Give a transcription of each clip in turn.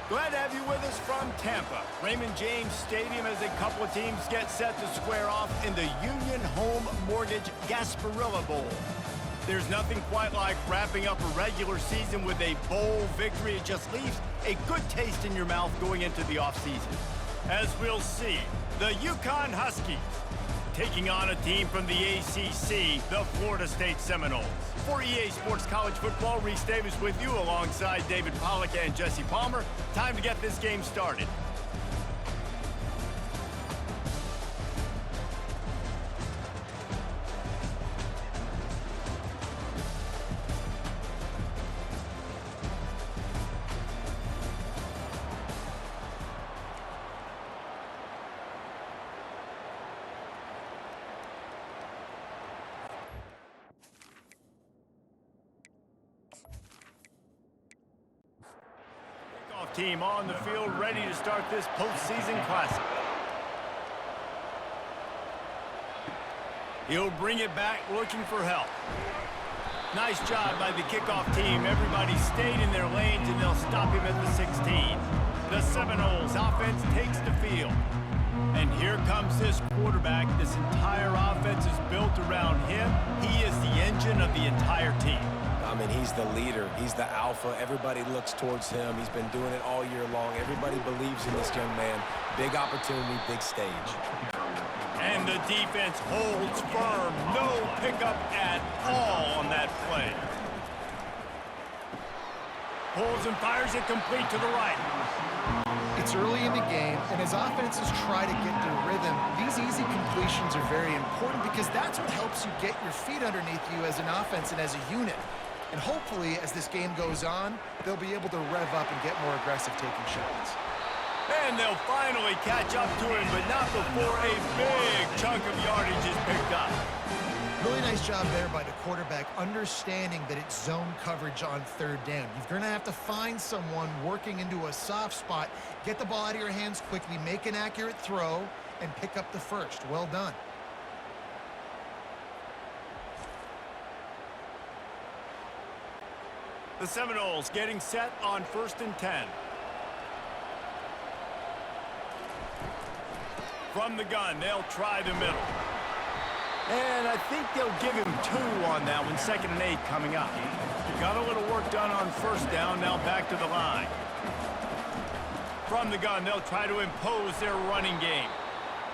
Glad to have you with us from Tampa. Raymond James Stadium as a couple of teams get set to square off in the Union Home Mortgage Gasparilla Bowl. There's nothing quite like wrapping up a regular season with a bowl victory. It just leaves a good taste in your mouth going into the offseason. As we'll see, the UCONN Huskies taking on a team from the ACC, the Florida State Seminoles. For EA Sports College Football, Reese Davis with you alongside David Pollack and Jesse Palmer. Time to get this game started. Team on the field ready to start this postseason classic. He'll bring it back looking for help. Nice job by the kickoff team. Everybody stayed in their lanes and they'll stop him at the 16. The Seminoles offense takes the field. And here comes this quarterback. This entire offense is built around him. He is the engine of the entire team. I mean, he's the leader. He's the alpha. Everybody looks towards him. He's been doing it all year long. Everybody believes in this young man. Big opportunity, big stage. And the defense holds firm. No pickup at all on that play. Pulls and fires it complete to the right. It's early in the game, and as offenses try to get their rhythm, these easy completions are very important because that's what helps you get your feet underneath you as an offense and as a unit. And hopefully, as this game goes on, they'll be able to rev up and get more aggressive taking shots. And they'll finally catch up to him, but not before a big chunk of yardage is picked up. Really nice job there by the quarterback, understanding that it's zone coverage on third down. You're going to have to find someone working into a soft spot, get the ball out of your hands quickly, make an accurate throw, and pick up the first. Well done. The Seminoles getting set on 1st and 10. From the gun, they'll try the middle. And I think they'll give him 2 on that one, 2nd and 8 coming up. Got a little work done on 1st down, now back to the line. From the gun, they'll try to impose their running game.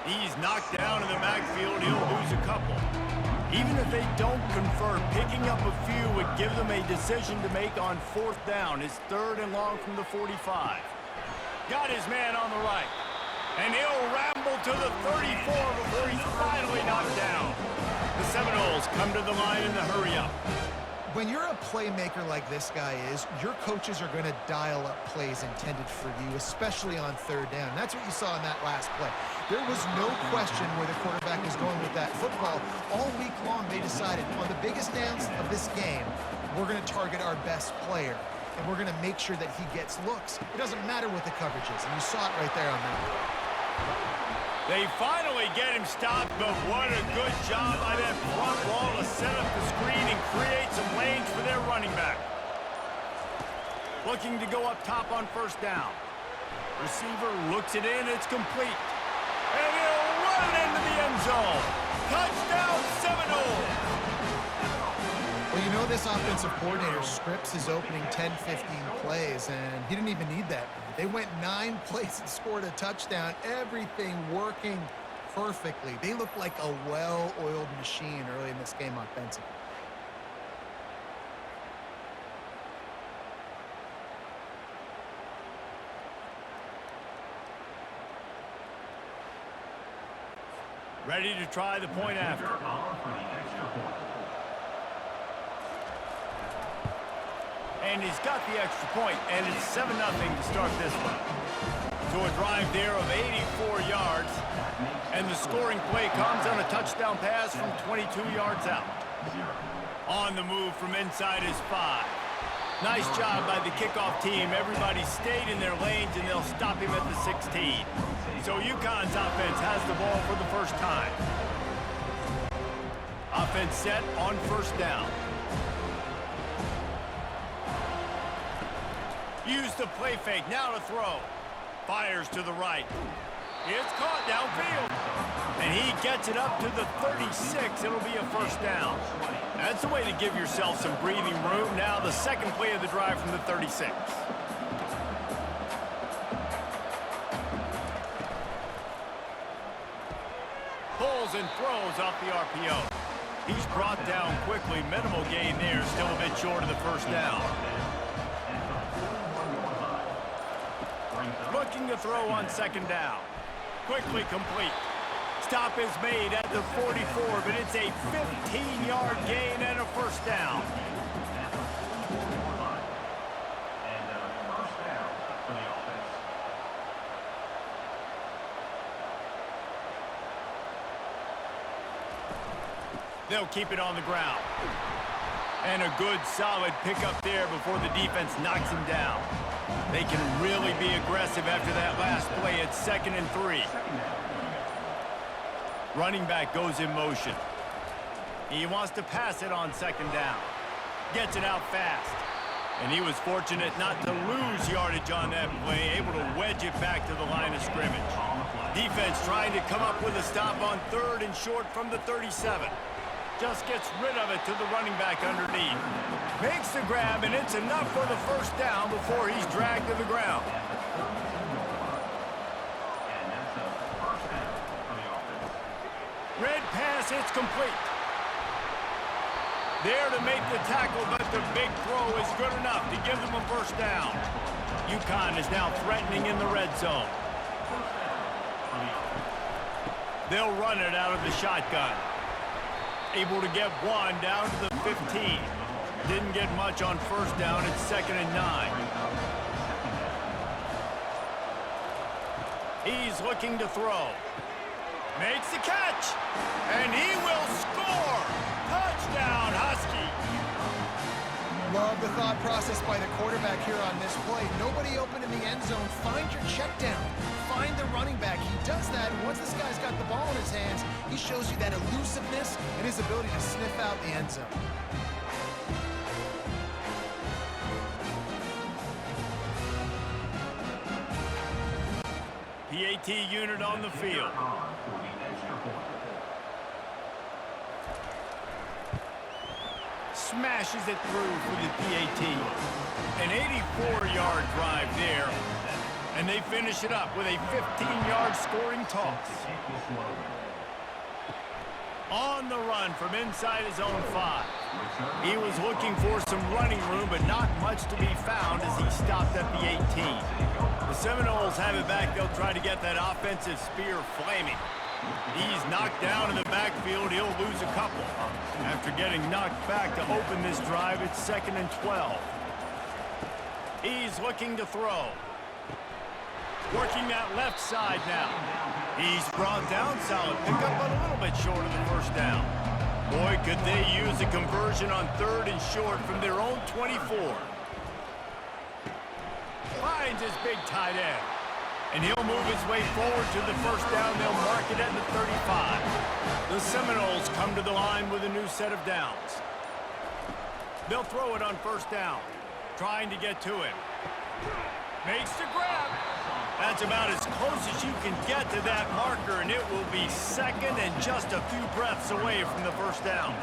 He's knocked down in the backfield, he'll lose a couple. Even if they don't convert, picking up a few would give them a decision to make on 4th down. It's 3rd and long from the 45. Got his man on the right. And he'll ramble to the 34 before he's finally knocked down. The Seminoles come to the line in the hurry-up. When you're a playmaker like this guy is, your coaches are going to dial up plays intended for you, especially on 3rd down. That's what you saw in that last play. There was no question where the quarterback was going with that football. All week long, they decided on the biggest downs of this game, we're going to target our best player, and we're going to make sure that he gets looks. It doesn't matter what the coverage is, and you saw it right there on that play. They finally get him stopped, but what a good job by that front wall to set up the screen and create some lanes for their running back. Looking to go up top on 1st down. Receiver looks it in, it's complete. And he'll run it into the end zone. Touchdown, Seminoles! Well, you know this offensive coordinator scripts his opening 10, 15 plays, and he didn't even need that. They went 9 plays and scored a touchdown, everything working perfectly. They look like a well-oiled machine early in this game offensively. Ready to try the point after. And he's got the extra point, and it's 7-0 to start this one. To a drive there of 84 yards, and the scoring play comes on a touchdown pass from 22 yards out. On the move from inside his 5. Nice job by the kickoff team. Everybody stayed in their lanes, and they'll stop him at the 16. So UConn's offense has the ball for the first time. Offense set on 1st down. Use the play fake, now to throw. Fires to the right. It's caught downfield. And he gets it up to the 36. It'll be a first down. That's the way to give yourself some breathing room. Now the second play of the drive from the 36. Pulls and throws off the RPO. He's brought down quickly. Minimal gain there. Still a bit short of the first down. Looking to throw on second down. Quickly complete. Stop is made at the 44, but it's a 15-yard gain and a first down. They'll keep it on the ground. And a good, solid pickup there before the defense knocks him down. They can really be aggressive after that last play. It's 2nd and 3. Running back goes in motion. He wants to pass it on second down. Gets it out fast. And he was fortunate not to lose yardage on that play, able to wedge it back to the line of scrimmage. Defense trying to come up with a stop on 3rd and short from the 37. Just gets rid of it to the running back underneath. Makes the grab, and it's enough for the first down before he's dragged to the ground. Red pass, it's complete. There to make the tackle, but the big throw is good enough to give them a first down. UCONN is now threatening in the red zone. They'll run it out of the shotgun. Able to get one down to the 15. Didn't get much on first down. It's 2nd and 9. He's looking to throw. Makes the catch. And he will score. Touchdown, Husky. Love the thought process by the quarterback here on this play. Nobody open in the end zone. Find your check down. Find the running back. He does that. Once this guy's got the ball in his hands, he shows you that elusiveness and his ability to sniff out the end zone. PAT unit on the field. Smashes it through for the PAT. An 84-yard drive there. And they finish it up with a 15-yard scoring toss. On the run from inside his own 5. He was looking for some running room, but not much to be found as he stopped at the 18. The Seminoles have it back. They'll try to get that offensive spear flaming. He's knocked down in the backfield. He'll lose a couple. After getting knocked back to open this drive, it's 2nd and 12. He's looking to throw. Working that left side now. He's brought down, solid pickup, but a little bit short of the first down. Boy, could they use a conversion on 3rd and short from their own 24. Finds his big tight end. And he'll move his way forward to the first down. They'll mark it at the 35. The Seminoles come to the line with a new set of downs. They'll throw it on first down. Trying to get to him. Makes the grab. That's about as close as you can get to that marker, and it will be 2nd and just a few breaths away from the first down.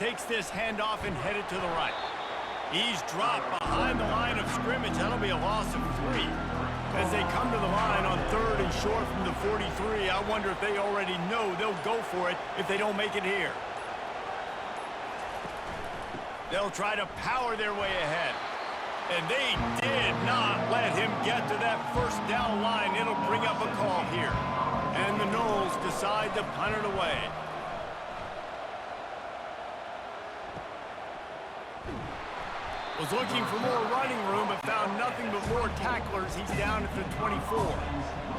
Takes this handoff and headed to the right. He's dropped behind the line of scrimmage. That'll be a loss of 3. As they come to the line on 3rd and short from the 43, I wonder if they already know they'll go for it if they don't make it here. They'll try to power their way ahead. And they did not let him get to that first down line. It'll bring up a call here. And the Noles decide to punt it away. Was looking for more running room, but found nothing but more tacklers. He's down at the 24.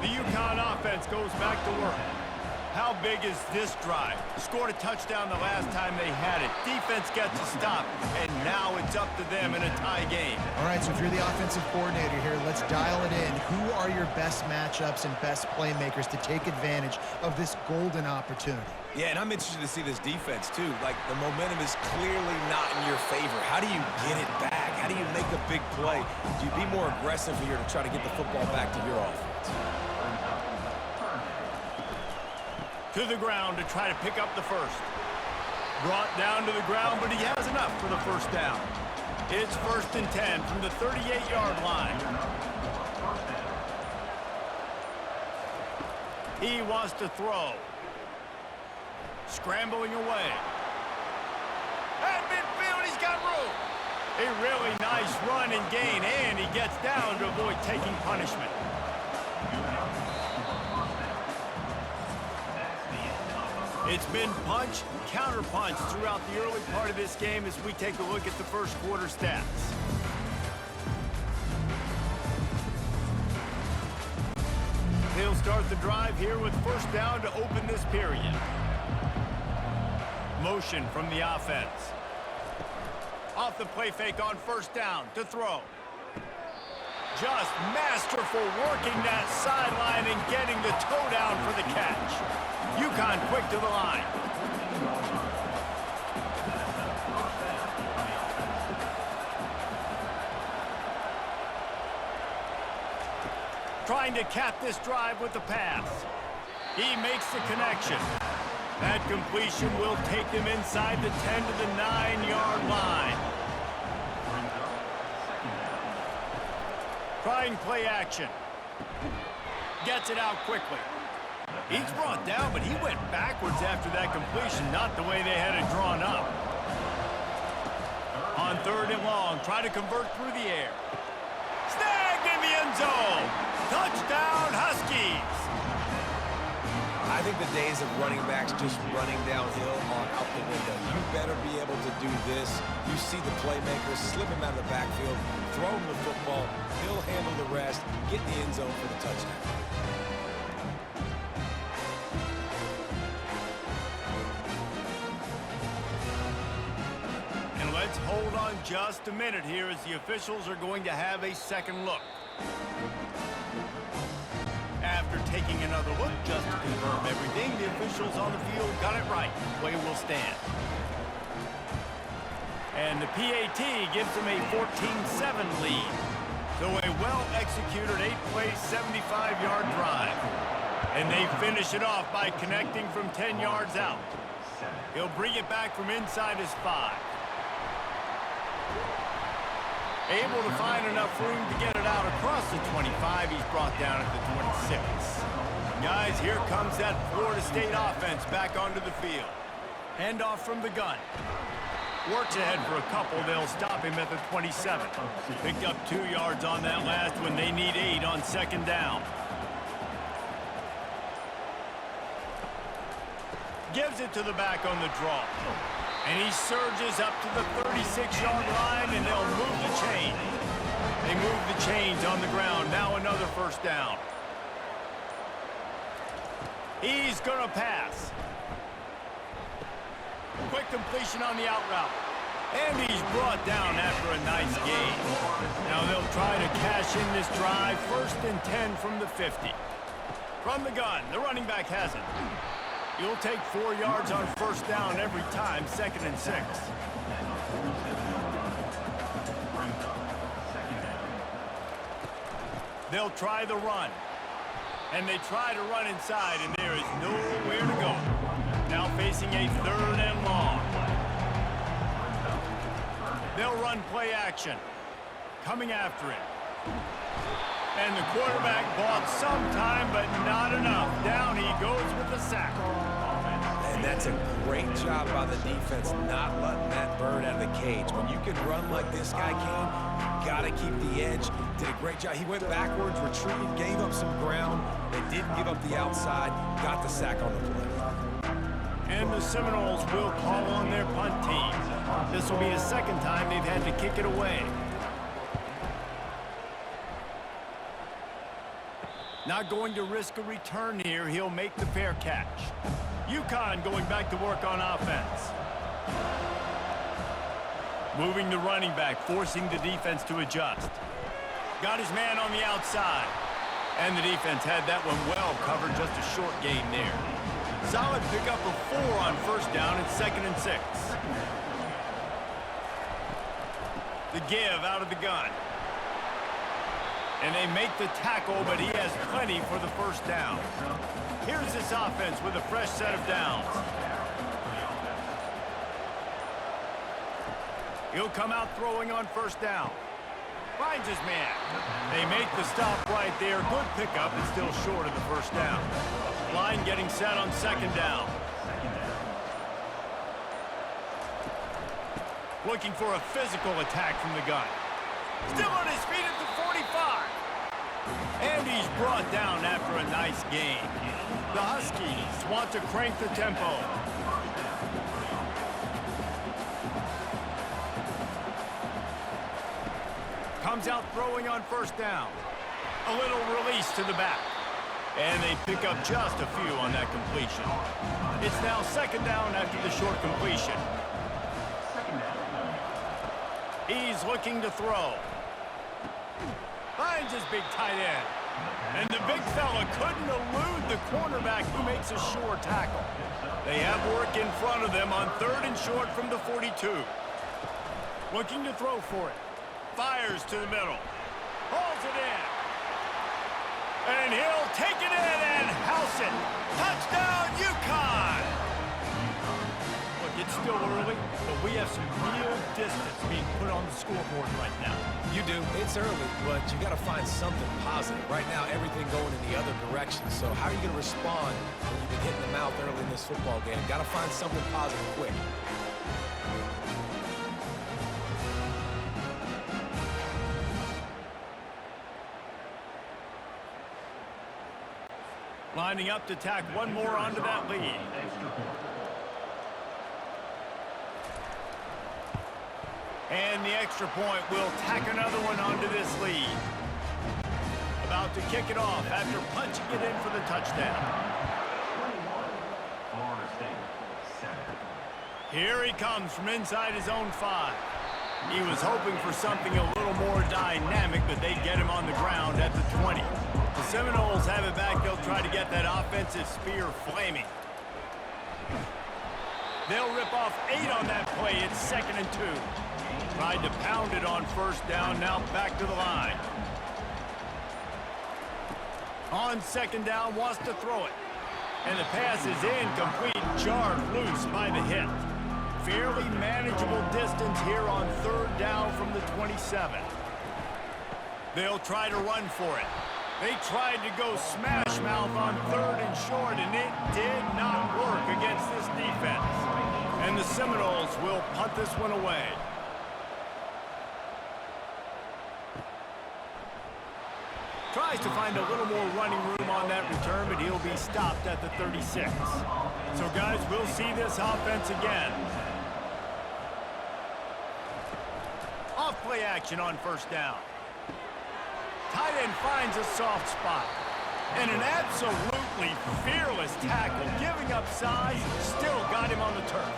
The UConn offense goes back to work. How big is this drive? Scored a touchdown the last time they had it. Defense gets a stop, and now it's up to them in a tie game. All right, so if you're the offensive coordinator here, let's dial it in. Who are your best matchups and best playmakers to take advantage of this golden opportunity? Yeah, and I'm interested to see this defense, too. Like, the momentum is clearly not in your favor. How do you get it back? How do you make a big play? Do you be more aggressive here to try to get the football back to your offense? To the ground to try to pick up the first. Brought down to the ground, but he has enough for the first down. It's 1st and 10 from the 38-yard line. He wants to throw. Scrambling away. At midfield, he's got room. A really nice run and gain, and he gets down to avoid taking punishment. It's been punch, counter-punch throughout the early part of this game as we take a look at the first quarter stats. They'll start the drive here with first down to open this period. Motion from the offense. Off the play fake on first down to throw. Just masterful working that sideline and getting the toe down for the catch. UCONN quick to the line. Trying to cap this drive with the pass. He makes the connection. That completion will take them inside the 10 to the 9-yard line. Trying play action. Gets it out quickly. He's brought down, but he went backwards after that completion, not the way they had it drawn up. On 3rd and long, try to convert through the air. Snagged in the end zone. Touchdown, Huskies. I think the days of running backs just running downhill are out the window. You better be able to do this. You see the playmakers, slip him out of the backfield, throw him the football, he'll handle the rest, get in the end zone for the touchdown. And let's hold on just a minute here as the officials are going to have a second look. After taking another look just to confirm everything, the officials on the field got it right. Play will stand. And the PAT gives them a 14-7 lead. So a well-executed 8-play, 75-yard drive. And they finish it off by connecting from 10 yards out. He'll bring it back from inside his 5. Able to find enough room to get it out across the 25. He's brought down at the 26. Guys, here comes that Florida State offense back onto the field. Handoff from the gun. Works ahead for a couple. They'll stop him at the 27. Picked up 2 yards on that last one. They need 8 on 2nd down. Gives it to the back on the draw. And he surges up to the 36-yard line, and they'll move the chain. They move the chains on the ground. Now another first down. He's going to pass. Quick completion on the out route. And he's brought down after a nice gain. Now they'll try to cash in this drive. 1st and 10 from the 50. From the gun, the running back has it. You'll take 4 yards on first down every time, 2nd and 6. They'll try the run. And they try to run inside, and there is nowhere to go. Now facing a 3rd and long. They'll run play action. Coming after it. And the quarterback bought some time, but not enough. Down he goes with the sack. And that's a great job by the defense, not letting that bird out of the cage. When you can run like this guy can, you gotta keep the edge. Did a great job. He went backwards, retreated, gave up some ground. They didn't give up the outside, got the sack on the play. And the Seminoles will call on their punt team. This will be the 2nd time they've had to kick it away. Not going to risk a return here. He'll make the fair catch. UCONN going back to work on offense. Moving the running back, forcing the defense to adjust. Got his man on the outside. And the defense had that one well covered, just a short gain there. Solid pickup of 4 on first down and 2nd and 6. The give out of the gun. And they make the tackle, but he has plenty for the first down. Here's this offense with a fresh set of downs. He'll come out throwing on first down. Finds his man. They make the stop right there. Good pickup, but still short of the first down. Line getting set on 2nd down. Looking for a physical attack from the gun. Still on his feet at the 45. And he's brought down after a nice gain. The Huskies want to crank the tempo. Comes out throwing on first down. A little release to the back. And they pick up just a few on that completion. It's now 2nd down after the short completion. He's looking to throw. Finds his big tight end. And the big fella couldn't elude the cornerback who makes a sure tackle. They have work in front of them on 3rd and short from the 42. Looking to throw for it. Fires to the middle. Hauls it in. And he'll take it in and house it. Touchdown, UCONN! Look, it's still early, but we have some real distance being put on the scoreboard right now. You do. It's early, but you got to find something positive. Right now, everything going in the other direction. So how are you going to respond when you've been hitting the mouth early in this football game? Got to find something positive quick. Lining up to tack one more onto that lead. And the extra point will tack another one onto this lead. About to kick it off after punching it in for the touchdown. Here he comes from inside his own 5. He was hoping for something a little more dynamic, but they get him on the ground at the 20. The Seminoles have it back. They'll try to get that offensive spear flaming. They'll rip off 8 on that play. It's 2nd and 2. Tried to pound it on first down. Now back to the line. On 2nd down, wants to throw it. And the pass is incomplete, jarred loose by the hit. Fairly manageable distance here on 3rd down from the 27. They'll try to run for it. They tried to go smash mouth on 3rd and short, and it did not work against this defense. And the Seminoles will punt this one away. Tries to find a little more running room on that return, but he'll be stopped at the 36. So, guys, we'll see this offense again. Off-play action on first down. Tight end finds a soft spot. And an absolutely fearless tackle, giving up size, still got him on the turf.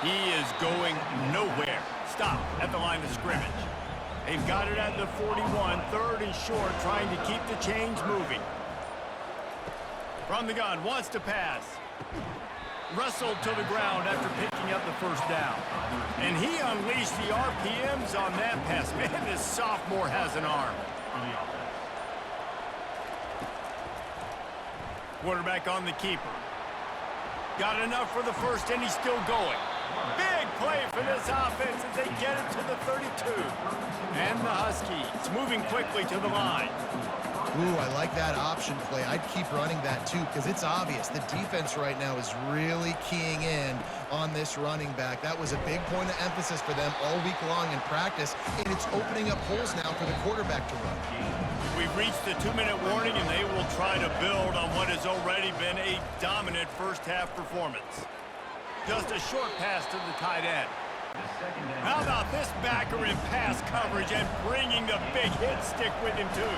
He is going nowhere. Stop at the line of scrimmage. They've got it at the 41, 3rd and short, trying to keep the chains moving. From the gun, wants to pass. Wrestled to the ground after picking up the first down. And he unleashed the RPMs on that pass. Man, this sophomore has an arm. Quarterback on the keeper. Got enough for the first, and he's still going. Big play for this offense as they get it to the 32. And the Huskies moving quickly to the line. Ooh, I like that option play. I'd keep running that too because it's obvious. The defense right now is really keying in on this running back. That was a big point of emphasis for them all week long in practice, and it's opening up holes now for the quarterback to run. We've reached the 2-minute warning, and they will try to build on what has already been a dominant first-half performance. Just a short pass to the tight end. How about this backer in pass coverage and bringing the big hit stick with him, too?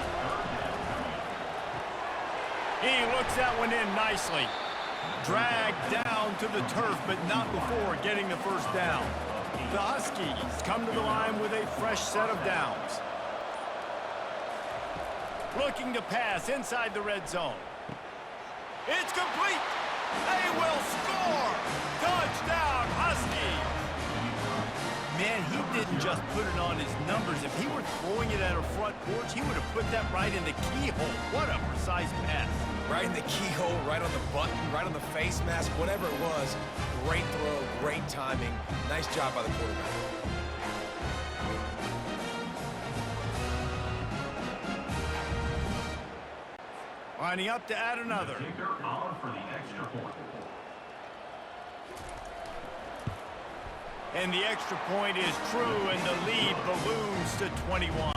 He looks that one in nicely. Dragged down to the turf, but not before getting the first down. The Huskies come to the line with a fresh set of downs. Looking to pass inside the red zone. It's complete. They will score. Touchdown, Huskies. Man, he didn't just put it on his numbers. If he were throwing it at a front porch, he would have put that right in the keyhole. What a precise pass. Right in the keyhole, right on the button, right on the face mask, whatever it was. Great throw, great timing. Nice job by the quarterback. Lining up to add another. And the extra point is true, and the lead balloons to 21.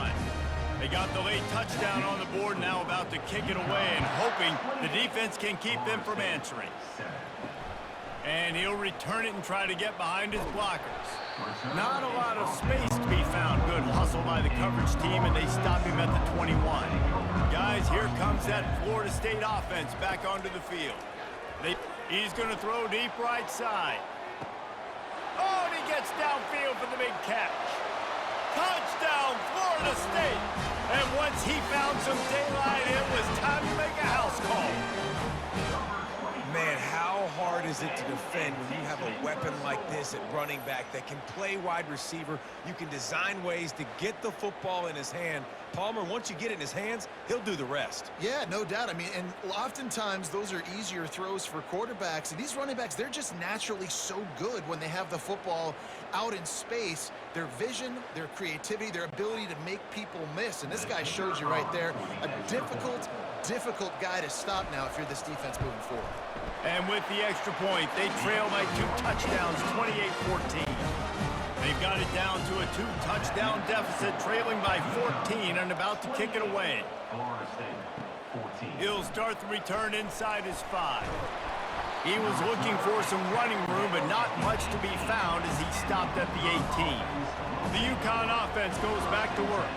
They got the late touchdown on the board, now about to kick it away and hoping the defense can keep them from answering. And he'll return it and try to get behind his blockers. Not a lot of space to be found. Good hustle by the coverage team, and they stop him at the 21. Guys, here comes that Florida State offense back onto the field. He's going to throw deep right side. Oh, and he gets downfield for the big catch. Touchdown, Florida State. And once he found some daylight, it was time to make a house call. Man, how hard is it to defend when you have a weapon like this at running back that can play wide receiver? You can design ways to get the football in his hand. Palmer, once you get it in his hands, he'll do the rest. Yeah, no doubt. I mean, and oftentimes those are easier throws for quarterbacks. And these running backs, they're just naturally so good when they have the football out in space. Their vision, their creativity, their ability to make people miss. And this guy shows you right there, a difficult guy to stop now if you're this defense moving forward. And with the extra point, they trail by 2 touchdowns, 28-14. They've got it down to a 2-touchdown deficit, trailing by 14 and about to kick it away. He'll start the return inside his 5. He was looking for some running room, but not much to be found as he stopped at the 18. The UConn offense goes back to work.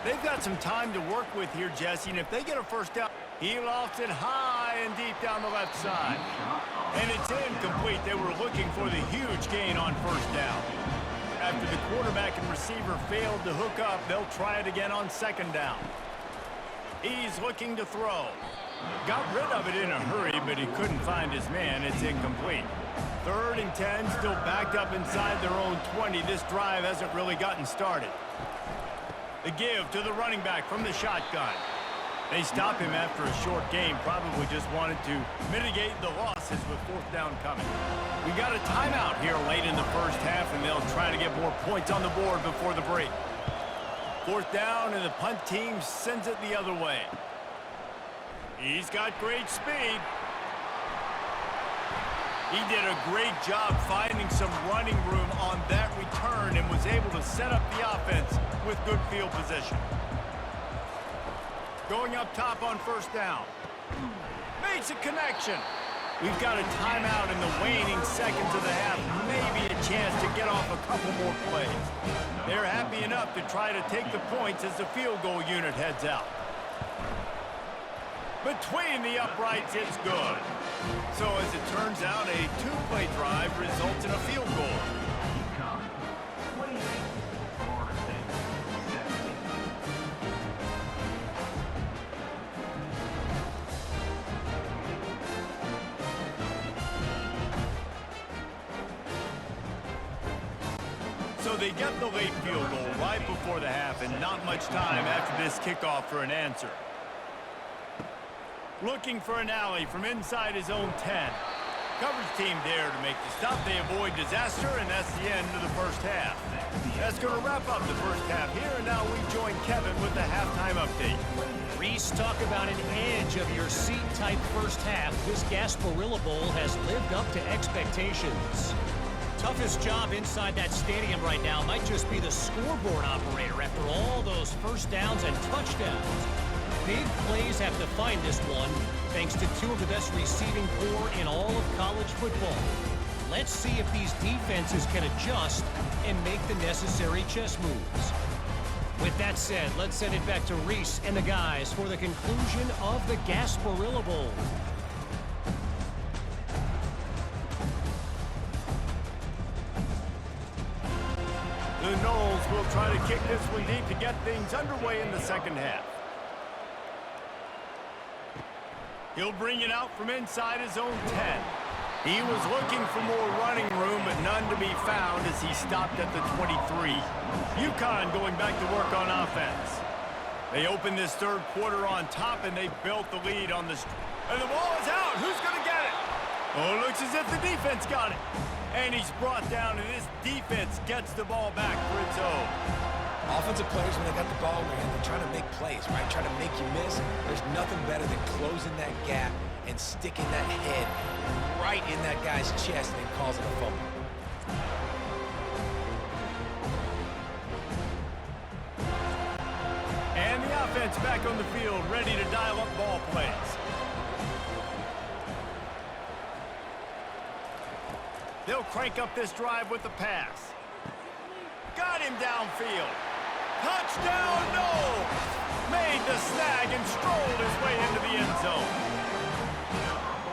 They've got some time to work with here, Jesse, and if they get a first down, he lofts it high and deep down the left side. And it's incomplete. They were looking for the huge gain on first down. After the quarterback and receiver failed to hook up, they'll try it again on second down. He's looking to throw. Got rid of it in a hurry, but he couldn't find his man. It's incomplete. 3rd and 10, still backed up inside their own 20. This drive hasn't really gotten started. The give to the running back from the shotgun. They stop him after a short game, probably just wanted to mitigate the losses with 4th down coming. We got a timeout here late in the first half, and they'll try to get more points on the board before the break. 4th down, and the punt team sends it the other way. He's got great speed. He did a great job finding some running room on that return and was able to set up the offense with good field position. Going up top on first down. Makes a connection. We've got a timeout in the waning seconds of the half. Maybe a chance to get off a couple more plays. They're happy enough to try to take the points as the field goal unit heads out. Between the uprights, it's good. So as it turns out, a 2-play drive results in a field goal. So they get the late field goal right before the half, and not much time after this kickoff for an answer. Looking for an alley from inside his own 10. Coverage team there to make the stop. They avoid disaster, and that's the end of the first half. That's going to wrap up the first half here, and now we join Kevin with the halftime update. Reese, talk about an edge of your seat type first half. This Gasparilla Bowl has lived up to expectations. Toughest job inside that stadium right now might just be the scoreboard operator after all those first downs and touchdowns. Big plays have defined this one, thanks to 2 of the best receiving corps in all of college football. Let's see if these defenses can adjust and make the necessary chess moves. With that said, let's send it back to Reese and the guys for the conclusion of the Gasparilla Bowl. The Noles will try to kick this one deep to get things underway in the second half. He'll bring it out from inside his own 10. He was looking for more running room, but none to be found as he stopped at the 23. UConn going back to work on offense. They open this third quarter on top, and they built the lead on the... And the ball is out. Who's going to get it? Oh, it looks as if the defense got it. And he's brought down, and this defense gets the ball back for its own. Offensive players, when they got the ball in their hand, they're trying to make plays, right? Trying to make you miss. There's nothing better than closing that gap and sticking that head right in that guy's chest and causing a fumble. And the offense back on the field, ready to dial up ball plays. They'll crank up this drive with the pass. Got him downfield. Touchdown, no! Made the snag and strolled his way into the end zone.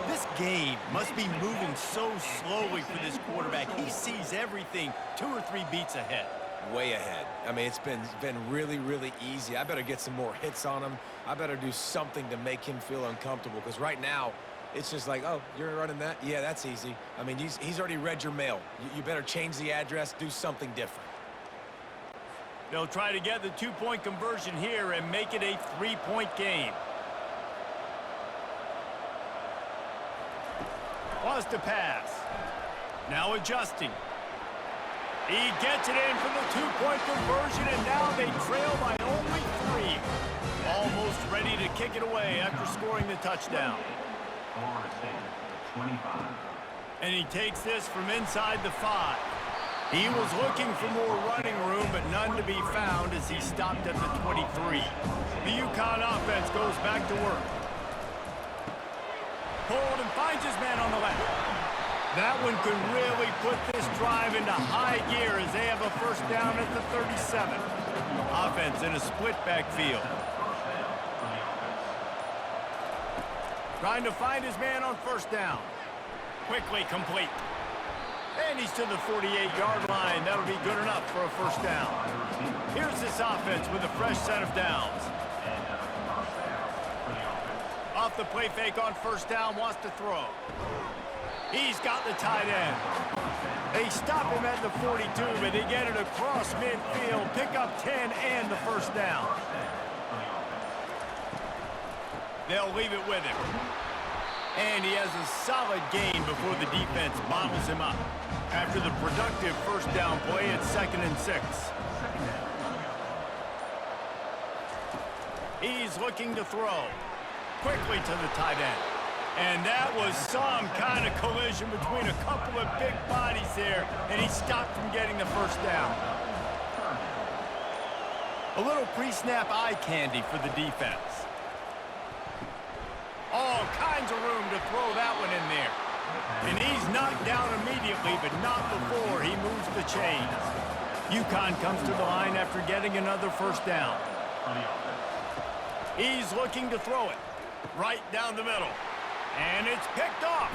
This game must be moving so slowly for this quarterback. He sees everything 2 or 3 beats ahead. Way ahead. I mean, it's been really, really easy. I better get some more hits on him. I better do something to make him feel uncomfortable, because right now, it's just like, oh, you're running that? Yeah, that's easy. I mean, he's already read your mail. You better change the address, do something different. They'll try to get the 2-point conversion here and make it a 3-point game. Wants to pass. Now adjusting. He gets it in for the 2-point conversion, and now they trail by only 3. Almost ready to kick it away after scoring the touchdown. And he takes this from inside the 5. He was looking for more running room, but none to be found as he stopped at the 23. The UConn offense goes back to work. Hold and finds his man on the left. That one could really put this drive into high gear as they have a first down at the 37. Offense in a split backfield. Trying to find his man on first down. Quickly complete. And he's to the 48-yard line. That'll be good enough for a first down. Here's this offense with a fresh set of downs. Off the play fake on first down, wants to throw. He's got the tight end. They stop him at the 42, but they get it across midfield, pick up 10 and the first down. They'll leave it with him. And he has a solid gain before the defense bottles him up. After the productive first down play, it's 2nd and 6. He's looking to throw. Quickly to the tight end. And that was some kind of collision between a couple of big bodies there, and he stopped from getting the first down. A little pre-snap eye candy for the defense. All kinds of room to throw that one in there. And he's knocked down immediately, but not before he moves the chains. UConn comes to the line after getting another first down. He's looking to throw it right down the middle. And it's picked off.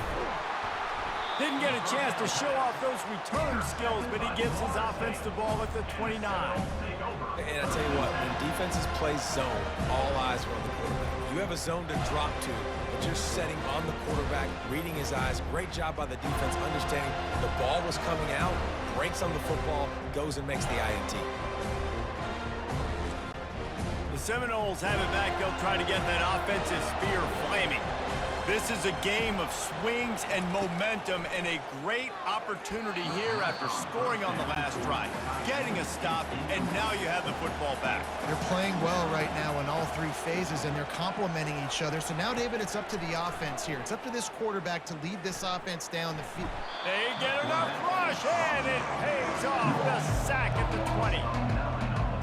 Didn't get a chance to show off those return skills, but he gives his offense the ball at the 29. And I tell you what, when defenses play zone, all eyes are on the quarterback. You have a zone to drop to, but you're setting on the quarterback, reading his eyes. Great job by the defense, understanding the ball was coming out, breaks on the football, goes and makes the INT. The Seminoles have it back. They'll try to get that offensive spear flaming. This is a game of swings and momentum, and a great opportunity here after scoring on the last drive, getting a stop, and now you have the football back. They're playing well right now in all 3 phases, and they're complementing each other. So now, David, it's up to the offense here. It's up to this quarterback to lead this offense down the field. They get enough rush, and it pays off. The sack at the 20.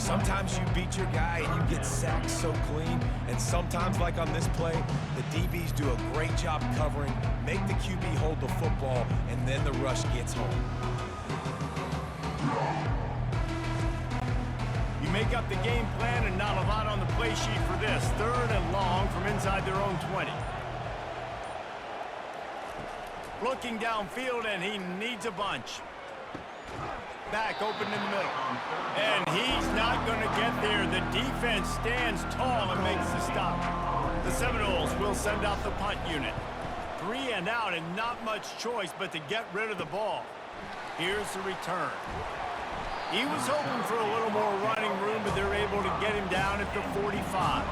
Sometimes you beat your guy and you get sacked so clean, and sometimes, like on this play, the DBs do a great job covering, make the QB hold the football, and then the rush gets home. You make up the game plan and not a lot on the play sheet for this. 3rd and long from inside their own 20. Looking downfield, and he needs a bunch. Back open in the middle. And he's not going to get there. The defense stands tall and makes the stop. The Seminoles will send out the punt unit. 3 and out, and not much choice but to get rid of the ball. Here's the return. He was hoping for a little more running room, but they're able to get him down at the 45.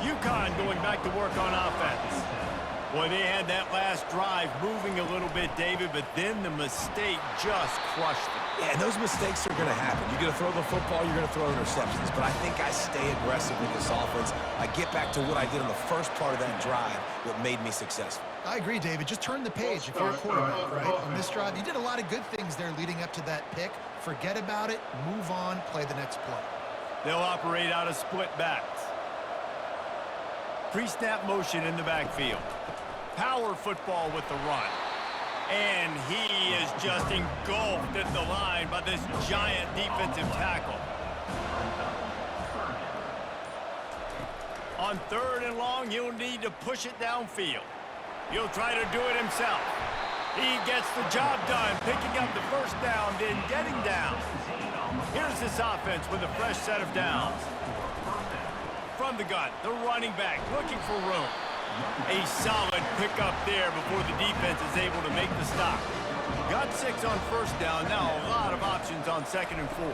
UConn going back to work on offense. Boy, they had that last drive moving a little bit, David, but then the mistake just crushed them. Yeah, and those mistakes are going to happen. You're going to throw the football, you're going to throw interceptions. But I think I stay aggressive with this offense. I get back to what I did in the first part of that drive, what made me successful. I agree, David. Just turn the page if you're a quarterback, right? On this drive, you did a lot of good things there leading up to that pick. Forget about it, move on, play the next play. They'll operate out of split backs. Pre-snap motion in the backfield. Power football with the run. And he is just engulfed at the line by this giant defensive tackle. On 3rd and long, he'll need to push it downfield. He'll try to do it himself. He gets the job done, picking up the first down, then getting down. Here's this offense with a fresh set of downs. From the gun, the running back looking for room. A solid pickup there before the defense is able to make the stop. Got 6 on first down, now a lot of options on 2nd and 4.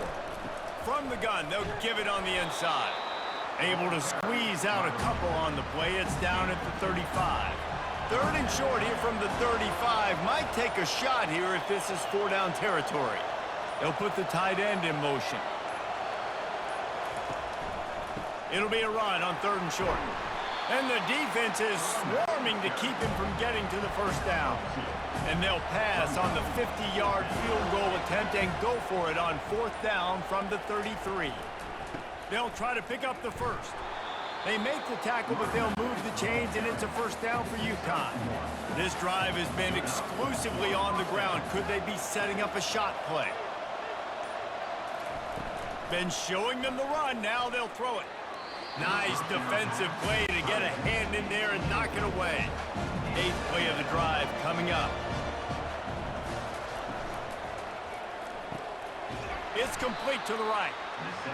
From the gun, they'll give it on the inside. Able to squeeze out a couple on the play, it's down at the 35. 3rd and short here from the 35. Might take a shot here if this is 4-down territory. They'll put the tight end in motion. It'll be a run on 3rd and short. And the defense is swarming to keep him from getting to the first down. And they'll pass on the 50-yard field goal attempt and go for it on 4th down from the 33. They'll try to pick up the first. They make the tackle, but they'll move the chains, and it's a first down for UConn. This drive has been exclusively on the ground. Could they be setting up a shot play? Been showing them the run. Now they'll throw it. Nice defensive play to get a hand in there and knock it away. 8th play of the drive coming up. It's complete to the right.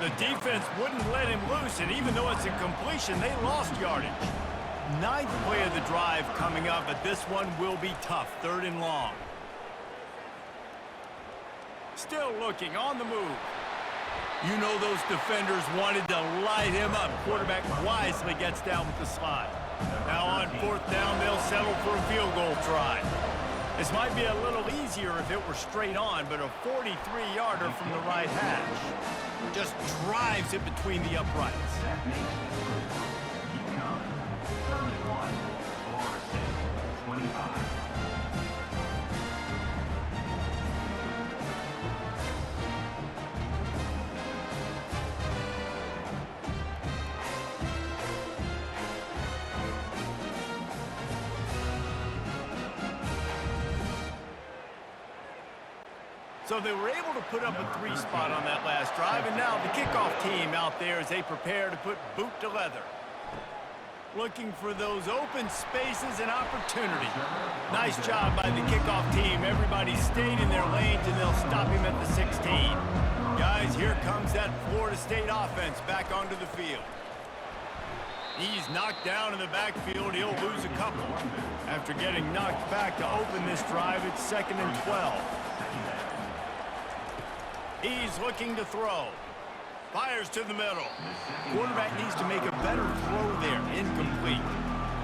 The defense wouldn't let him loose, and even though it's a completion, they lost yardage. 9th play of the drive coming up, but this one will be tough. 3rd and long. Still looking on the move. You know those defenders wanted to light him up. Quarterback wisely gets down with the slide. Now on 4th down, they'll settle for a field goal try. This might be a little easier if it were straight on, but a 43-yarder from the right hash just drives it between the uprights. So they were able to put up a 3 spot on that last drive, and now the kickoff team out there as they prepare to put boot to leather. Looking for those open spaces and opportunity. Nice job by the kickoff team. Everybody stayed in their lanes, and they'll stop him at the 16. Guys, here comes that Florida State offense back onto the field. He's knocked down in the backfield. He'll lose a couple. After getting knocked back to open this drive, it's 2nd and 12. He's looking to throw. Fires to the middle. Quarterback needs to make a better throw there. Incomplete.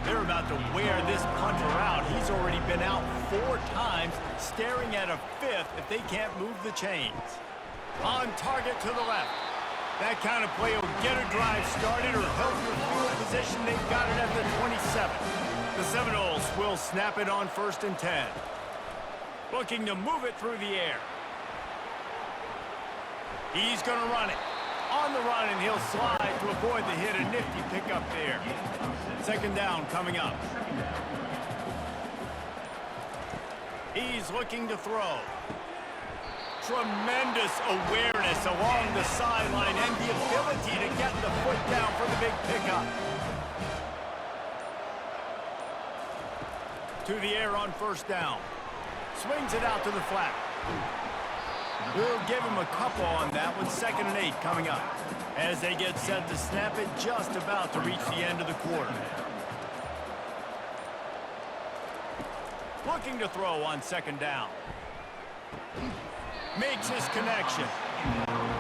They're about to wear this punter out. He's already been out 4 times, staring at a 5th if they can't move the chains. On target to the left. That kind of play will get a drive started or help your field position. They've got it at the 27. The Seminoles will snap it on 1st and 10. Looking to move it through the air. He's going to run it. On the run, and he'll slide to avoid the hit. A nifty pickup there. Second down coming up. He's looking to throw. Tremendous awareness along the sideline and the ability to get the foot down for the big pickup. To the air on first down. Swings it out to the flat. We'll give him a couple on that one. 2nd and 8 coming up. As they get set to snap it, just about to reach the end of the quarter. Looking to throw on 2nd down. Makes his connection.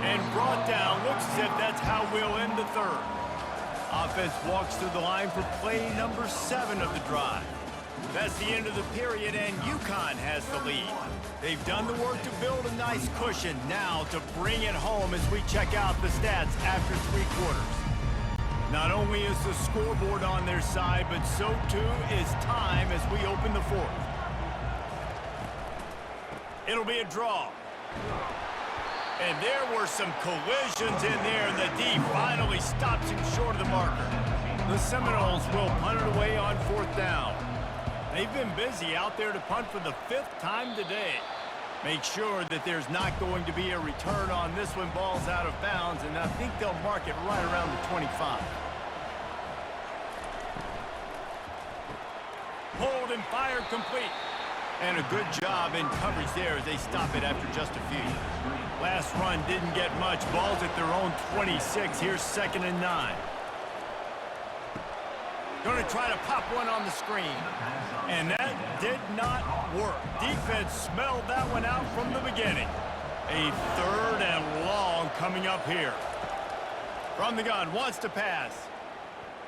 And brought down. Looks as if that's how we'll end the 3rd. Offense walks through the line for play number 7 of the drive. That's the end of the period, and UConn has the lead. They've done the work to build a nice cushion. Now to bring it home as we check out the stats after 3 quarters. Not only is the scoreboard on their side, but so too is time as we open the 4th. It'll be a draw. And there were some collisions in there, and the D finally stops him short of the marker. The Seminoles will punt it away on 4th down. They've been busy out there to punt for the 5th time today. Make sure that there's not going to be a return on this one. Ball's out of bounds, and I think they'll mark it right around the 25. Hold and fire complete. And a good job in coverage there as they stop it after just a few. Last run didn't get much. Ball's at their own 26. Here's 2nd and 9. Going to try to pop one on the screen. And that did not work. Defense smelled that one out from the beginning. A 3rd and long coming up here. From the gun, wants to pass.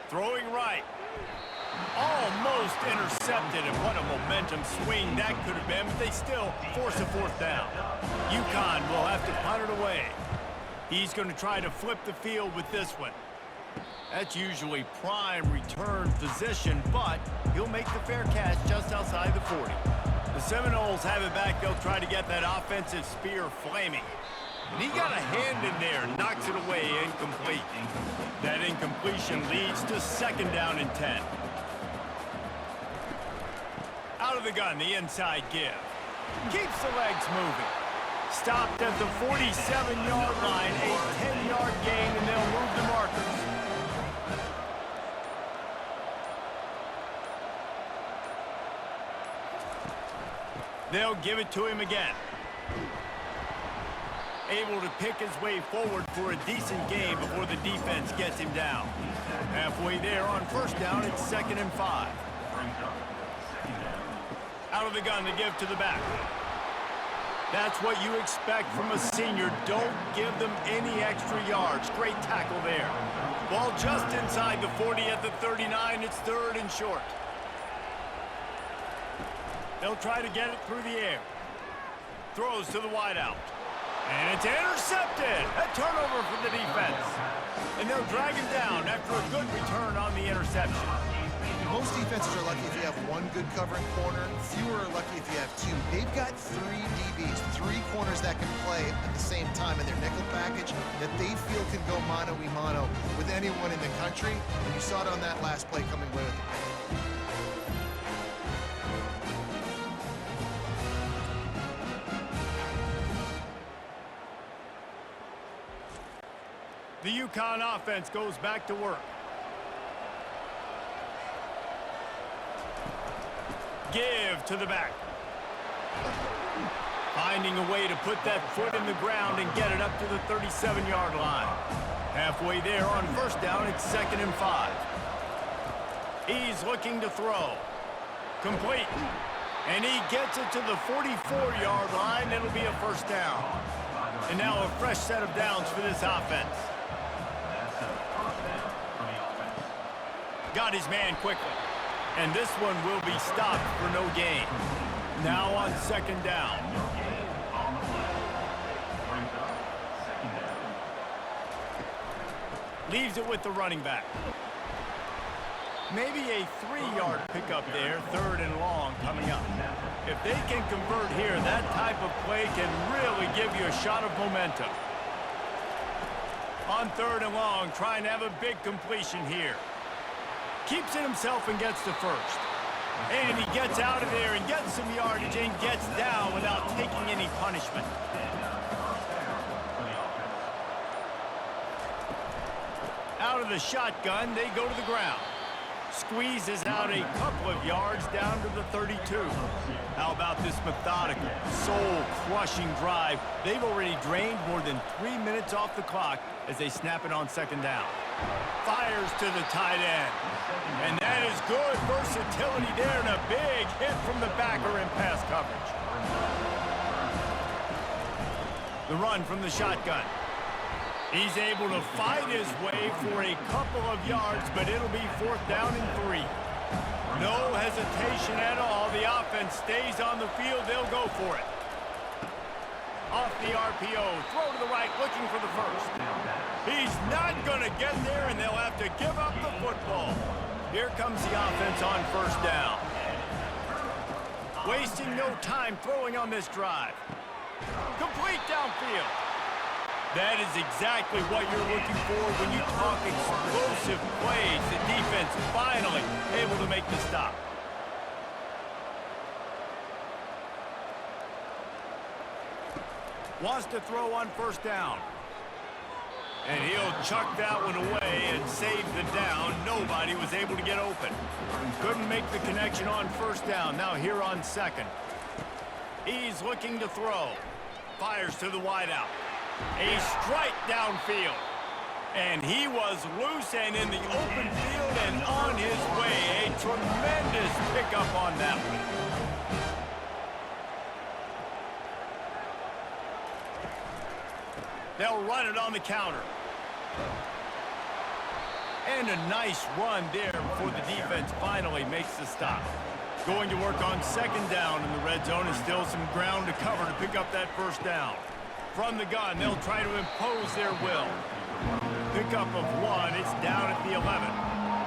Throwing right. Almost intercepted, and what a momentum swing that could have been, but they still force a 4th down. UConn will have to punt it away. He's going to try to flip the field with this one. That's usually prime return position, but he'll make the fair catch just outside the 40. The Seminoles have it back. They'll try to get that offensive spear flaming. And he got a hand in there, knocks it away, incomplete. That incompletion leads to 2nd down and 10. Out of the gun, the inside give. Keeps the legs moving. Stopped at the 47-yard line, a 10-yard gain, and they'll move the markers. They'll give it to him again. Able to pick his way forward for a decent gain before the defense gets him down. Halfway there on 1st down, it's 2nd and 5. Out of the gun to give to the back. That's what you expect from a senior. Don't give them any extra yards. Great tackle there. Ball just inside the 40 at the 39. It's 3rd and short. They'll try to get it through the air. Throws to the wideout. And it's intercepted. A turnover for the defense. And they'll drag him down after a good return on the interception. Most defenses are lucky if you have one good covering corner. Fewer are lucky if you have 2. They've got 3 DBs, 3 corners that can play at the same time in their nickel package that they feel can go mano-a-mano with anyone in the country. And you saw it on that last play coming away with the pick. The UConn offense goes back to work. Give to the back. Finding a way to put that foot in the ground and get it up to the 37-yard line. Halfway there on 1st down, it's 2nd and 5. He's looking to throw. Complete. And he gets it to the 44-yard line. It'll be a 1st down. And now a fresh set of downs for this offense. Got his man quickly. And this one will be stopped for no gain. Now on 2nd down. Leaves it with the running back. Maybe a 3-yard pickup there, 3rd and long coming up. If they can convert here, that type of play can really give you a shot of momentum. On 3rd and long, trying to have a big completion here. Keeps it himself and gets to first. And he gets out of there and gets some yardage and gets down without taking any punishment. Out of the shotgun, they go to the ground. Squeezes out a couple of yards down to the 32. How about this methodical, soul-crushing drive? They've already drained more than 3 minutes off the clock as they snap it on 2nd down. Fires to the tight end. And that is good versatility there and a big hit from the backer in pass coverage. The run from the shotgun. He's able to fight his way for a couple of yards, but it'll be 4th down and 3. No hesitation at all. The offense stays on the field. They'll go for it. Off the RPO. Throw to the right, looking for the first. He's not going to get there, and they'll have to give up the football. Here comes the offense on 1st down. Wasting no time throwing on this drive. Complete downfield. That is exactly what you're looking for when you talk explosive plays. The defense finally able to make the stop. Wants to throw on 1st down. And he'll chuck that one away and save the down. Nobody was able to get open. Couldn't make the connection on 1st down. Now here on 2nd. He's looking to throw. Fires to the wideout. A strike downfield. And he was loose and in the open field and on his way. A tremendous pickup on that one. They'll run it on the counter. And a nice run there before the defense finally makes the stop. Going to work on 2nd down in the red zone, and still some ground to cover to pick up that 1st down. From the gun, they'll try to impose their will. Pickup of 1, it's down at the 11.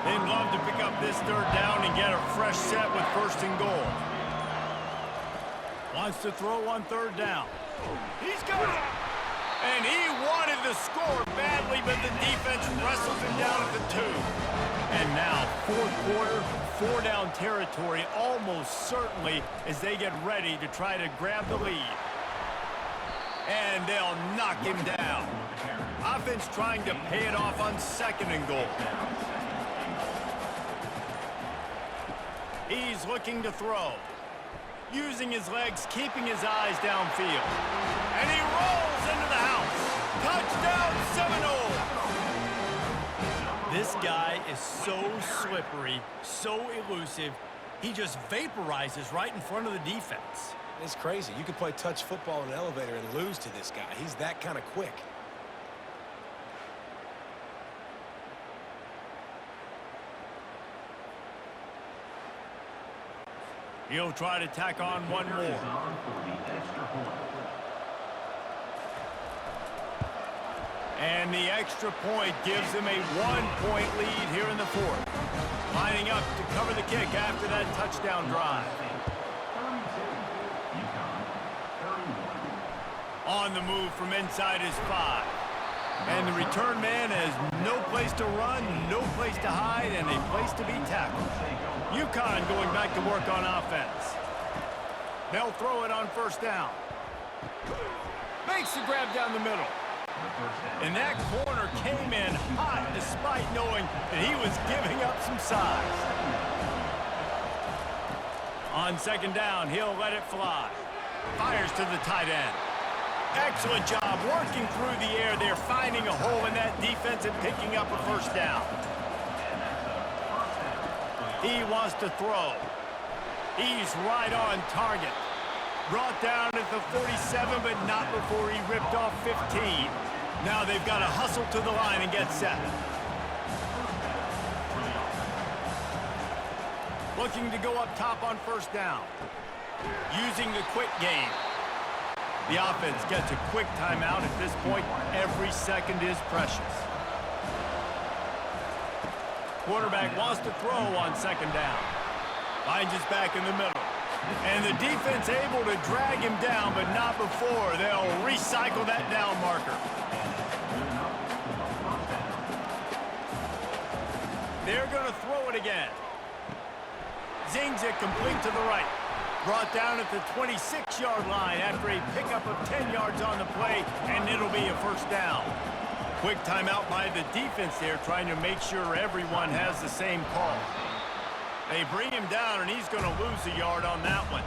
They'd love to pick up this 3rd down and get a fresh set with 1st and goal. Wants to throw on 3rd down. He's got it! And he wanted to score badly, but the defense wrestles him down at the 2. And now, 4th quarter, 4-down territory, almost certainly as they get ready to try to grab the lead. And they'll knock him down. Offense trying to pay it off on 2nd and goal. He's looking to throw. Using his legs, keeping his eyes downfield. And he rolls into the house. Touchdown, Seminole! This guy is so slippery, so elusive. He just vaporizes right in front of the defense. It's crazy. You can play touch football in an elevator and lose to this guy. He's that kind of quick. He'll try to tack on one more. And the extra point gives them a 1-point lead here in the 4th. Lining up to cover the kick after that touchdown drive. On the move from inside his 5. And the return man has no place to run, no place to hide, and a place to be tackled. UCONN going back to work on offense. They'll throw it on 1st down. Makes the grab down the middle. And that corner came in hot despite knowing that he was giving up some size. On 2nd down, he'll let it fly. Fires to the tight end. Excellent job working through the air there, finding a hole in that defense and picking up a 1st down. He wants to throw. He's right on target. Brought down at the 47, but not before he ripped off 15. Now they've got to hustle to the line and get set. Looking to go up top on 1st down. Using the quick game. The offense gets a quick timeout at this point. Every second is precious. Quarterback wants to throw on 2nd down. Finds his back in the middle. And the defense able to drag him down, but not before they'll recycle that down marker. They're going to throw it again. Zings it complete to the right. Brought down at the 26-yard line after a pickup of 10 yards on the play, and it'll be a first down. Quick timeout by the defense there, trying to make sure everyone has the same call. They bring him down, and he's going to lose a yard on that one.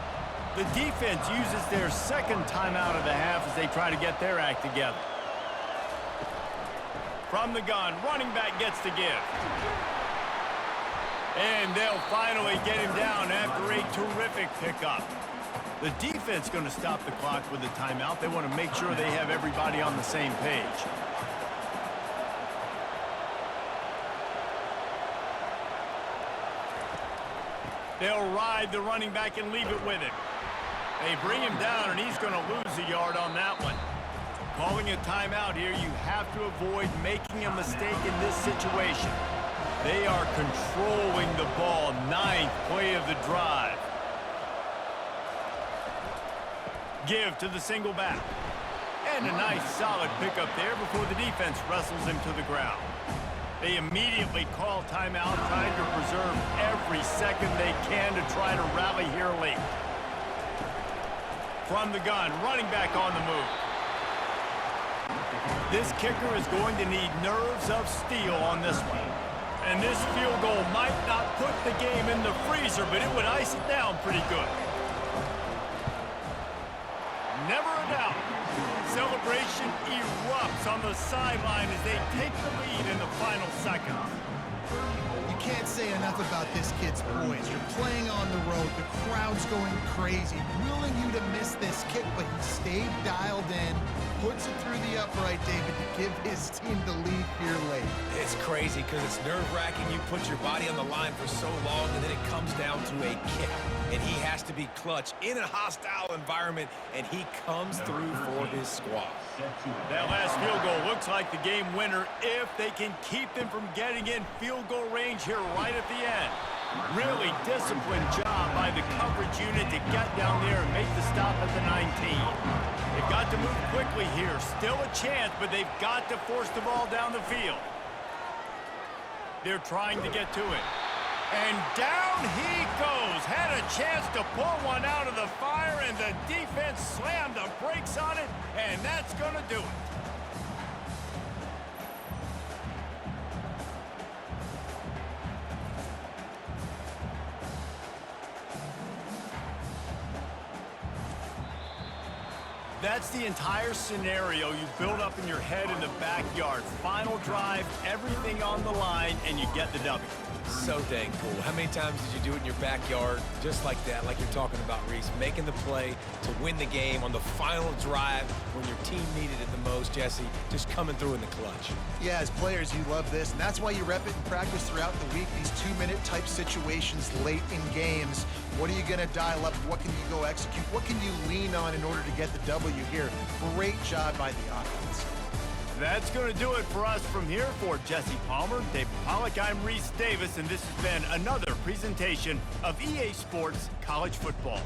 The defense uses their second timeout of the half as they try to get their act together. From the gun, running back gets the give. And they'll finally get him down after a terrific pickup. The defense going to stop the clock with a timeout. They want to make sure they have everybody on the same page. They'll ride the running back and leave it with him. They bring him down, and he's going to lose a yard on that one. Calling a timeout here, you have to avoid making a mistake in this situation. They are controlling the ball. 9th play of the drive. Give to the single back. And a nice solid pickup there before the defense wrestles him to the ground. They immediately call timeout, trying to preserve every second they can to try to rally here late. From the gun, running back on the move. This kicker is going to need nerves of steel on this one. And this field goal might not put the game in the freezer, but it would ice it down pretty good. Never a doubt. Celebration erupts on the sideline as they take the lead in the final seconds. You can't say enough about this kid's poise. You're playing on the road. The crowd's going crazy, willing you to miss this kick, but he stayed dialed in, puts it through the upright, David, to give his team the lead here late. It's crazy because it's nerve-wracking. You put your body on the line for so long, and then it comes down to a kick. And he has to be clutch in a hostile environment, and he comes through for his squad. That last field goal looks like the game winner if they can keep them from getting in field goal range here right at the end. Really disciplined job by the coverage unit to get down there and make the stop at the 19. They've got to move quickly here. Still a chance, but they've got to force the ball down the field. They're trying to get to it. And down he goes. Had a chance to pull one out of the fire, and the defense slammed the brakes on it, and that's going to do it. That's the entire scenario you build up in your head in the backyard. Final drive, everything on the line, and you get the W. So dang cool. How many times did you do it in your backyard just like that, like you're talking about, Reese? Making the play to win the game on the final drive when your team needed it the most, Jesse. Just coming through in the clutch. Yeah, as players, you love this, and that's why you rep it in practice throughout the week, these 2-minute type situations late in games. What are you going to dial up? What can you go execute? What can you lean on in order to get the W here? Great job by the offense. That's going to do it for us from here. For Jesse Palmer, David Pollack, I'm Reese Davis, and this has been another presentation of EA Sports College Football.